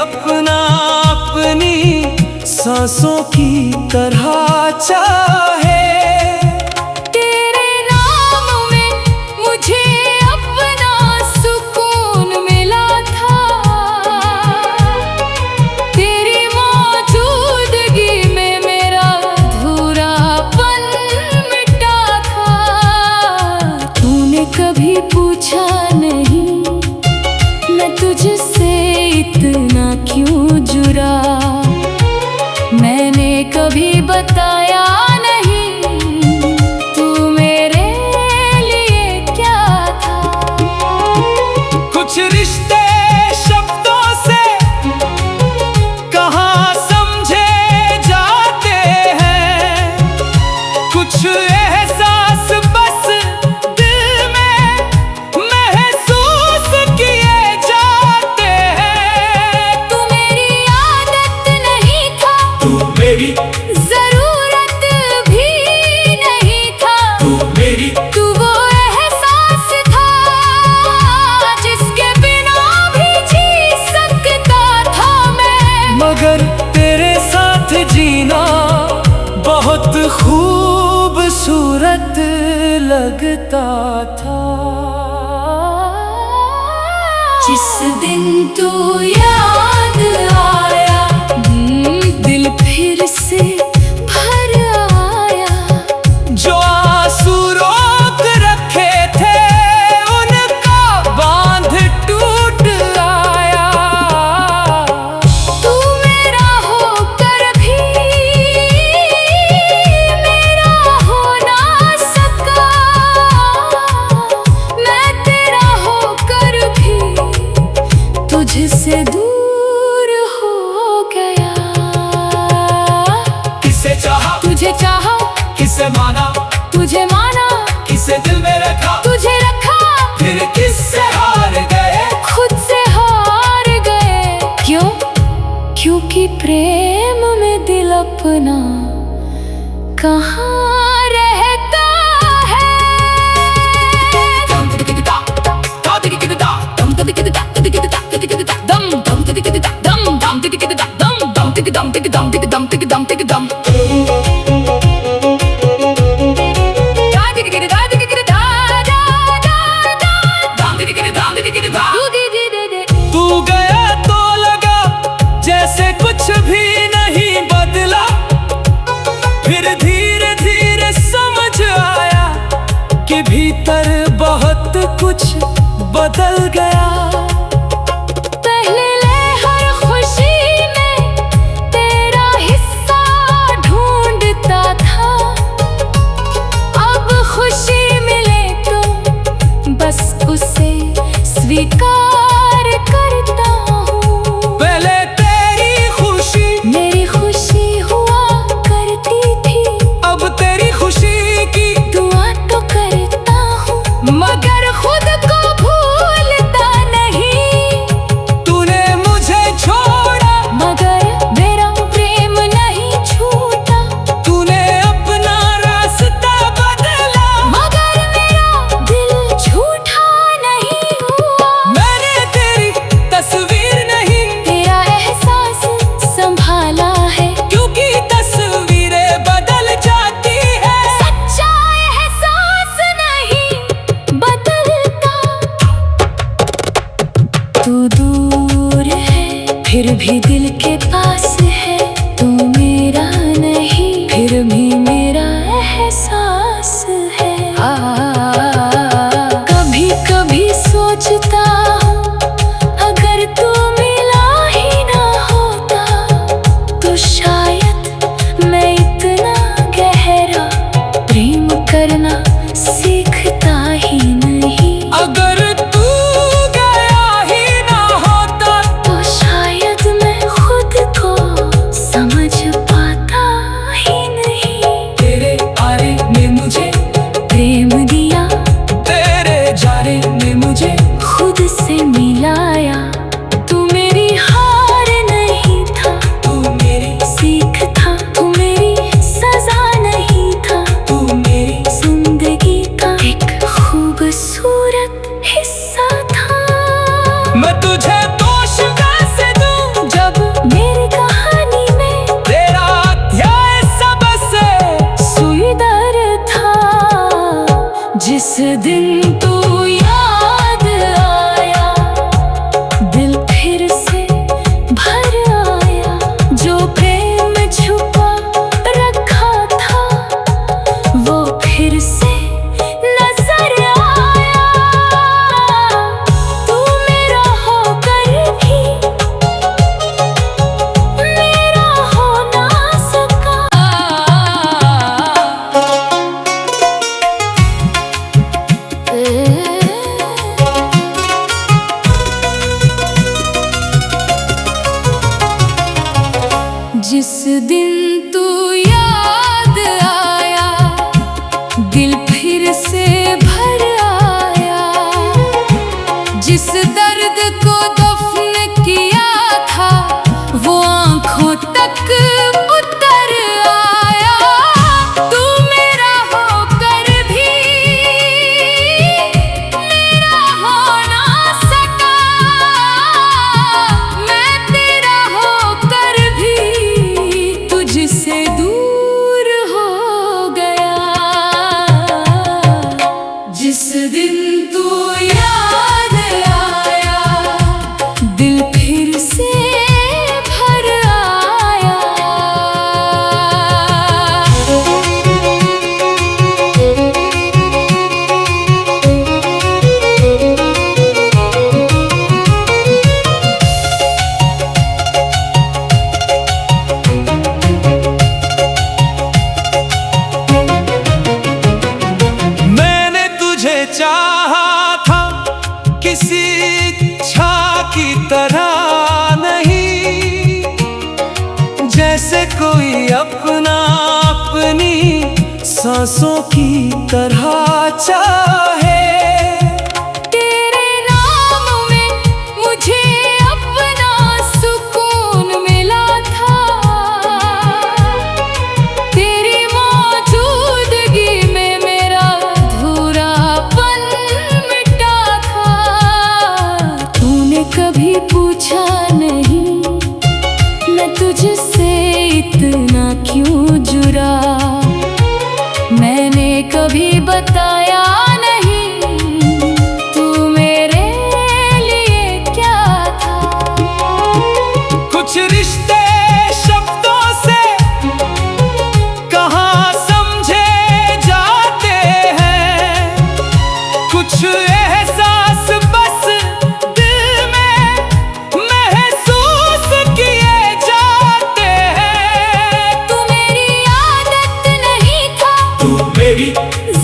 अपना अपनी सांसों की तरह चाहे। तेरे नाम में मुझे अपना सुकून मिला था, तेरी मौजूदगी में मेरा अधूरापन मिटा था। तूने कभी पूछा नहीं मैं तुझसे इतना क्यों जुड़ा, मैंने कभी बताया नहीं तू मेरे लिए क्या था। कुछ रिश्ते शब्दों से कहाँ समझे जाते हैं, कुछ एहसास बस दिल में महसूस किए जाते हैं। तू मेरी आदत नहीं था, तू मेरी जरूरत भी नहीं था, तू मेरी तू वो एहसास था जिसके बिना भी जी सकता था मैं। मगर तेरे साथ जीना बहुत खूबसूरत लगता था। जिस दिन तू याद आया दिल फिर से भर आया। जो आंसू रोक रखे थे उनका बांध टूट आया। तू मेरा होकर भी मेरा हो ना सका, मैं तेरा होकर भी तुझसे दूर हो गया। किसे चाहा, तुझे चाहा, किसे माना, तुझे माना, किसे दिल में रखा, तुझे रखा, फिर किससे हार गए। खुद से हार गए। क्यों? क्योंकि प्रेम में दिल अपना कहाँ रहता है। तू गया तो लगा जैसे कुछ भी नहीं बदला, फिर धीरे धीरे समझ आया कि भीतर बहुत कुछ बदल गया। पहले ले हर खुशी में तेरा हिस्सा ढूंढता था, अब खुशी मिले तो बस उसे स्वीकार करता हूँ। पहले तेरी खुशी मेरी खुशी हुआ करती थी, अब तेरी खुशी की दुआ तो करता हूँ मगर खुद को भूलता नहीं। तूने मुझे छोड़ा मगर मेरा प्रेम नहीं छूटा, तूने अपना रास्ता बदला मगर मेरा दिल झूठा नहीं हुआ। मैंने तेरी तस्वीर नहीं तेरा एहसास संभाला है, क्योंकि तस्वीरें बदल जाती है। सच्चा एहसास नहीं बदलता। तू दूर है फिर भी दिल के पास है, तू मेरा नहीं फिर भी मेरा एहसास है। कभी कभी सोचता हूँ अगर तू मिला ही ना होता तो शायद मैं इतना गहरा प्रेम करना सीखता ही नहीं। अगर तू गया ही ना होता तो शायद मैं खुद को जिस दिन तू याद आया, दिल फिर से भर आया। जिस दर्द को दफन किया था, वो आंखों तक उतर आया। तू मेरा होकर भी मेरा हो ना सका, मैं तेरा होकर भी तुझसे दूर हो गया। जिस दिन तू याद आया, दिल फिर से भर आया। मैंने तुझे चाहा था किसी इच्छा की तरह नहीं, जैसे कोई अपना अपनी सांसों की तरह चाहे। तेरे नाम में मुझे अपना सुकून मिला था, तेरी मौजूदगी में मेरा अधूरापन मिटा था। तूने कभी पूछा नहीं मैं तुझसे इतना क्यों जुड़ा, मैंने कभी बताया नहीं तू मेरे लिए क्या था। कुछ रिश्ते शब्दों से कहाँ समझे जाते हैं, कुछ एहसास बस दिल में महसूस किए जाते हैं। तू मेरी आदत नहीं था, तू मेरी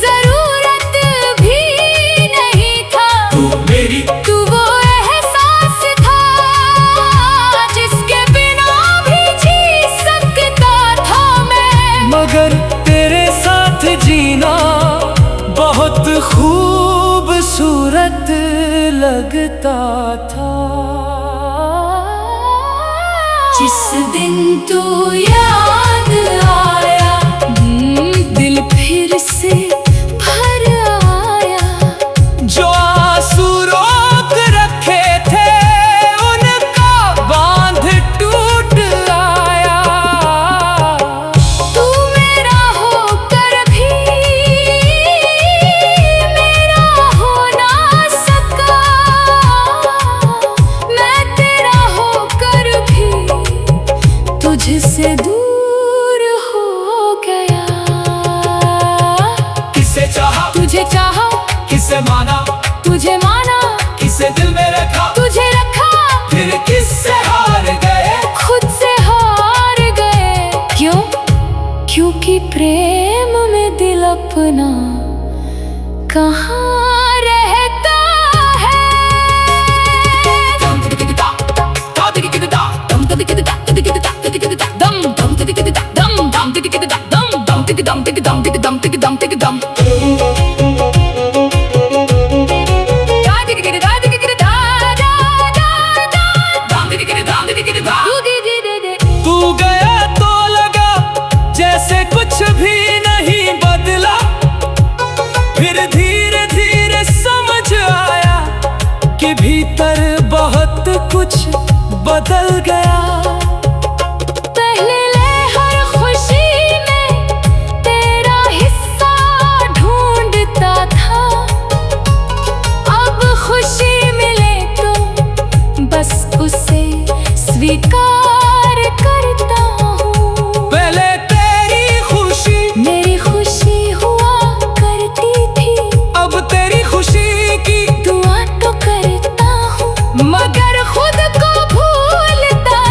जरूरत भी नहीं था, तू मेरी तू वो एहसास था जिसके बिना भी जी सकता था मैं। मगर तेरे साथ जीना बहुत खूबसूरत लगता था। जिस दिन तू याद आया, दिल फिर से भर आया। जो आंसू रोक रखे थे उनका बांध टूट आया। तू मेरा होकर भी मेरा हो ना सका, मैं तेरा होकर भी तुझसे दूर हो गया। किसे चाहा, तुझे चाहा, किसे माना, तुझे माना, किसे दिल में रखा, तुझे रखा, फिर किससे हार गए। खुद से हार गए। क्यों? क्योंकि प्रेम में दिल अपना कहाँ रहता है। तू गया तो लगा जैसे कुछ भी नहीं बदला, फिर धीरे धीरे समझ आया कि भीतर बहुत कुछ बदल गया। पहले ले हर खुशी में तेरा हिस्सा ढूंढता था, अब खुशी मिले तो बस उसे स्वीकार करता हूँ। पहले तेरी खुशी मेरी खुशी हुआ करती थी, अब तेरी खुशी की दुआ तो करता हूँ, मगर खुद को भूलता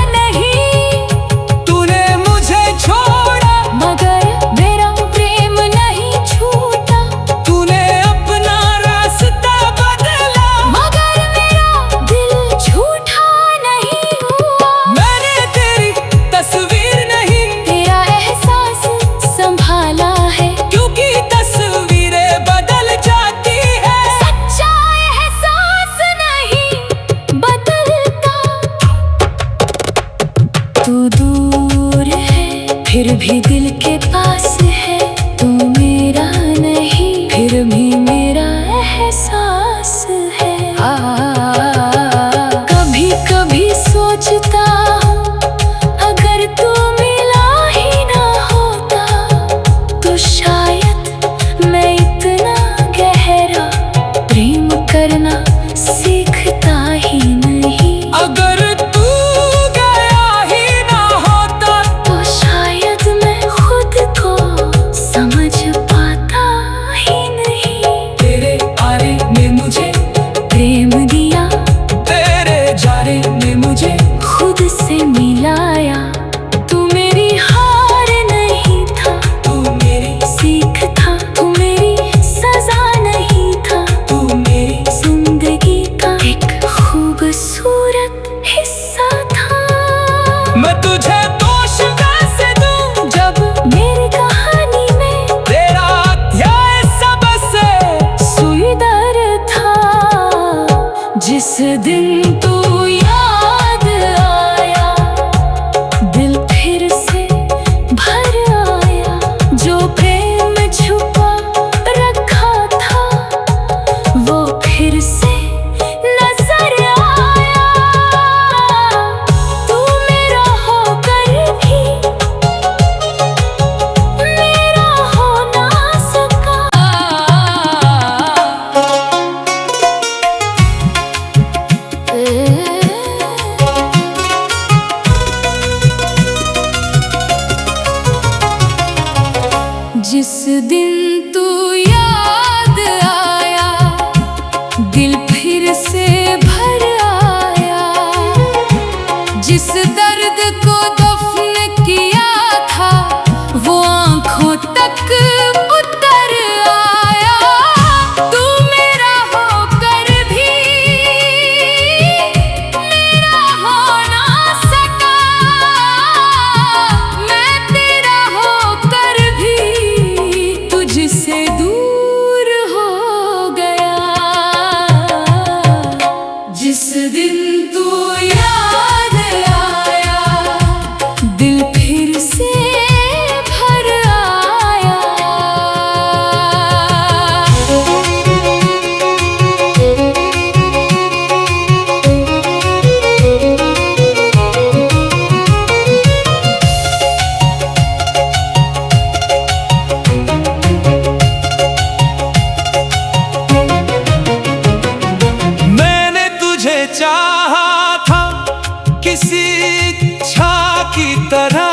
तू दूर है फिर भी दिल के पास है, तू मेरा नहीं फिर भी मेरा एहसास है। कभी कभी सोचता हूँ अगर तू मिला ही ना होता तो शायद मैं इतना गहरा प्रेम करना सीखता ही नहीं। अगर तू गया ही ना होता तो शायद मैं खुद को समझ पाता ही नहीं। तेरे आरे ने मुझे प्रेम दिया, तेरे जारे ने मुझे खुद से मिलाया। तू मेरी हार नहीं था, तू मेरी सीख था। तू मेरी सजा नहीं था, तू मेरी जिंदगी का एक खूबसूरत हिस्सा था। मैं तुझे दोष कैसे दूं जब मेरी कहानी में तेरा अध्याय सबसे सुईदर था। जिस दिन तू याद आया दिल फिर से भर आया। जो प्रेम छुपा रखा था वो फिर से नजर आया। तू मेरा होकर भी मेरा हो ना सका। जिस दिन तू याद आया दिल फिर से भर आया। जिस दर्द को दफन किया था वो आंखों तक उतर आया। तू मेरा होकर भी मेरा हो ना सका। मैं तेरा होकर भी तुझसे दूर हो गया। जिस दिन तू याद आया दिल फिर से भर आया। मैंने तुझे चाहा था किसी इच्छा की तरह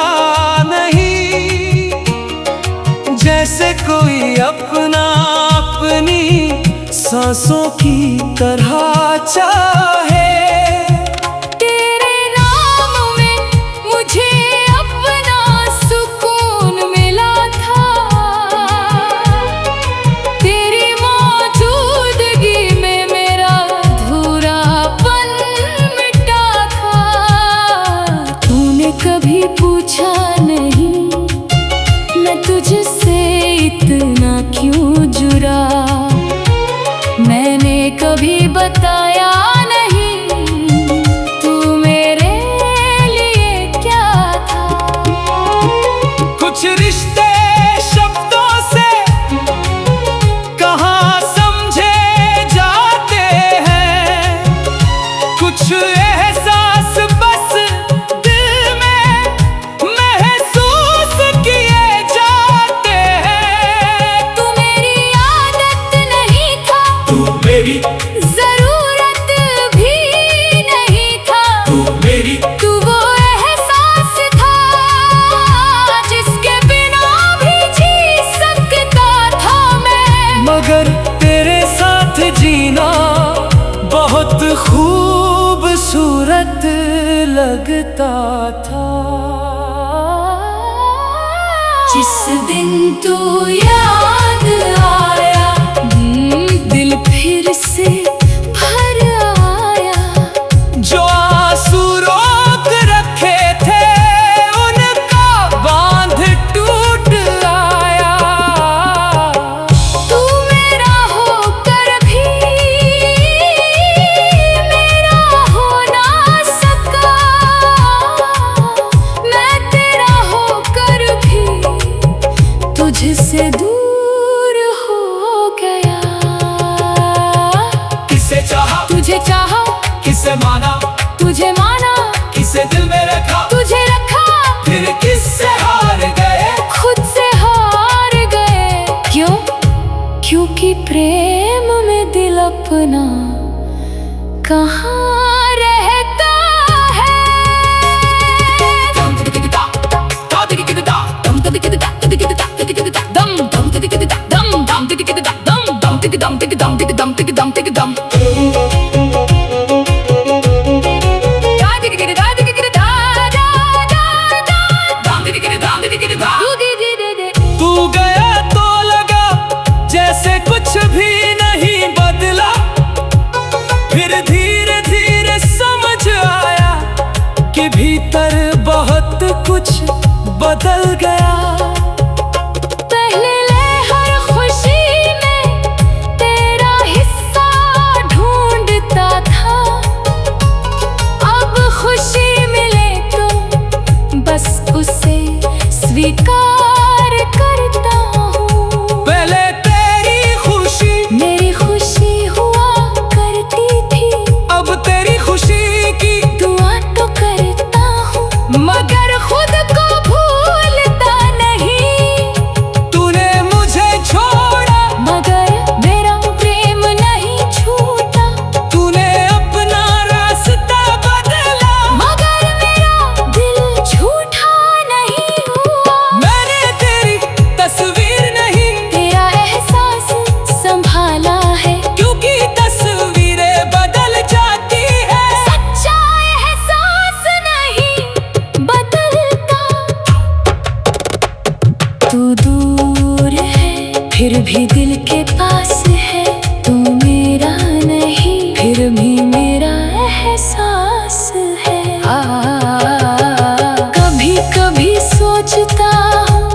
नहीं, जैसे कोई अपना अपनी सांसों की तरह चाहे। तेरे नाम में मुझे अपना सुकून मिला था। तेरी मौजूदगी में मेरा अधूरापन मिटा था। तूने कभी पूछा नहीं मैं तुझसे इतना क्यों जुड़ा। मैंने कभी बताया नहीं तू मेरे लिए क्या था। कुछ रिश्ते शब्दों से कहाँ समझे जाते हैं, कुछ एहसास बस दिल में महसूस किए जाते हैं। तू मेरी आदत नहीं था, तू मेरी जरूरत भी नहीं था। तू मेरी तू वो एहसास था जिसके बिना भी जी सकता था मैं। मगर तेरे साथ जीना बहुत खूबसूरत लगता था। जिस दिन तू याद आया दिल फिर से भर आया। जो आंसू रोक रखे थे उनका बांध टूट आया। तू मेरा होकर भी मेरा हो ना सका। तुझे माना, किसे दिल में रखा, तुझे रखा, फिर किससे हार गए, खुद से हार गए। क्यों? क्योंकि प्रेम में दिल अपना कहाँ रहता है। तू गया तो लगा जैसे कुछ भी नहीं बदला, फिर धीरे धीरे समझ आया कि भीतर बहुत कुछ बदल गया। पहले हर खुशी में तेरा हिस्सा ढूंढता था, अब खुशी मिले तो बस उसे स्वीकार करता हूँ। पहले तेरी खुशी मेरी खुशी हुआ करती थी, अब तेरी खुशी की दुआ तो करता हूँ, मगर खुद को भूलता नहीं। तूने मुझे छोड़ा मगर मेरा प्रेम नहीं छूटा। तूने अपना रास्ता बदला, मगर मेरा दिल झूठा नहीं हुआ। मैंने तेरी तस्वीर नहीं तेरा एहसास संभाला है, क्योंकि तस्वीरें बदल जाती है। सच्चा एहसास नहीं बदलता। तू दूर है फिर भी दिल के पास है, तू मेरा नहीं फिर भी मेरा एहसास है। कभी कभी सोचता हूँ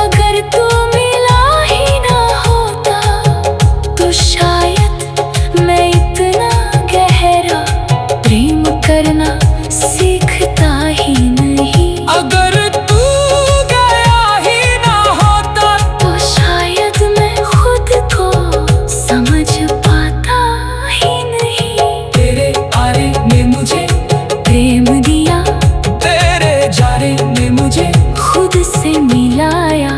अगर तू मिला ही ना होता तो शायद मैं इतना गहरा प्रेम करना सीखता ही नहीं। अगर तू गया ही ना होता तो शायद मैं खुद को समझ पाता ही नहीं। तेरे आरे ने मुझे प्रेम दिया, तेरे जारे ने मुझे खुद से मिलाया।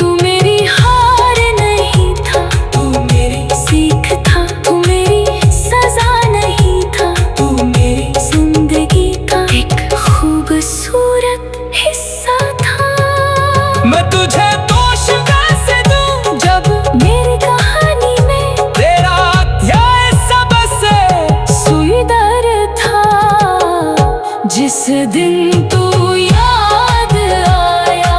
तू मेरी हार नहीं था, तू मेरी सीख था, तू मेरी सजा नहीं था, तू मेरी जिंदगी का एक खूबसूरत हिस्सा था। मैं तुझे दोष कैसे दूं जब मेरी कहानी में तेरा अध्याय सबसे सुई दर था। जिस दिन तू याद आया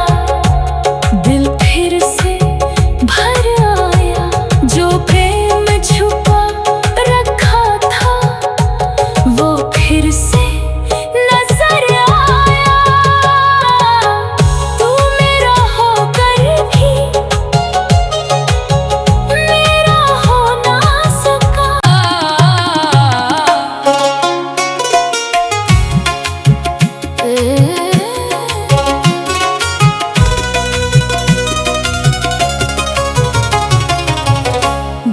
दिल फिर से भर आया, जो प्रेम छुपा रखा था वो फिर से नजर आया। तू मेरा होकर भी मेरा हो ना सका।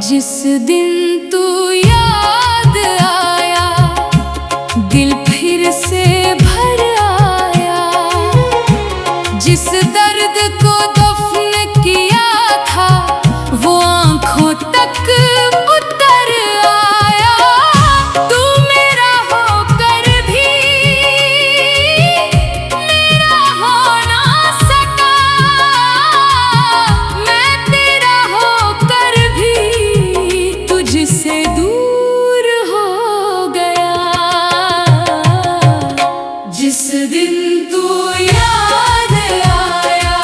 जिस दिन तू याद आया दिल फिर से भर आया, जिस दर्द को दफन किया था वो आंखों तक उतर आया। तू मेरा होकर भी मेरा हो ना सका, मैं तेरा होकर भी तुझसे दूर हो गया। जिस दिन तू याद आया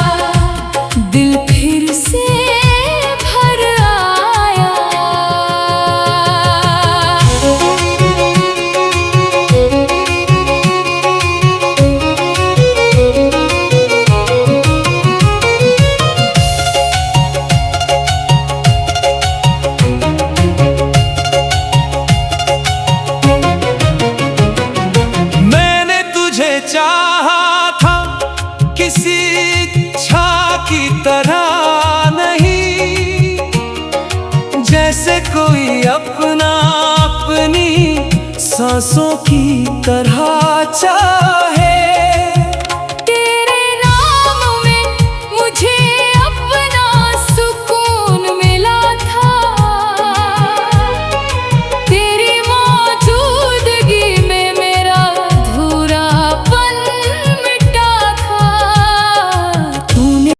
दिल फिर से भर आया। मैंने तुझे चाहा था किसी इच्छा की तरह नहीं, जैसे कोई अपना अपनी सांसों की तरह चाहे।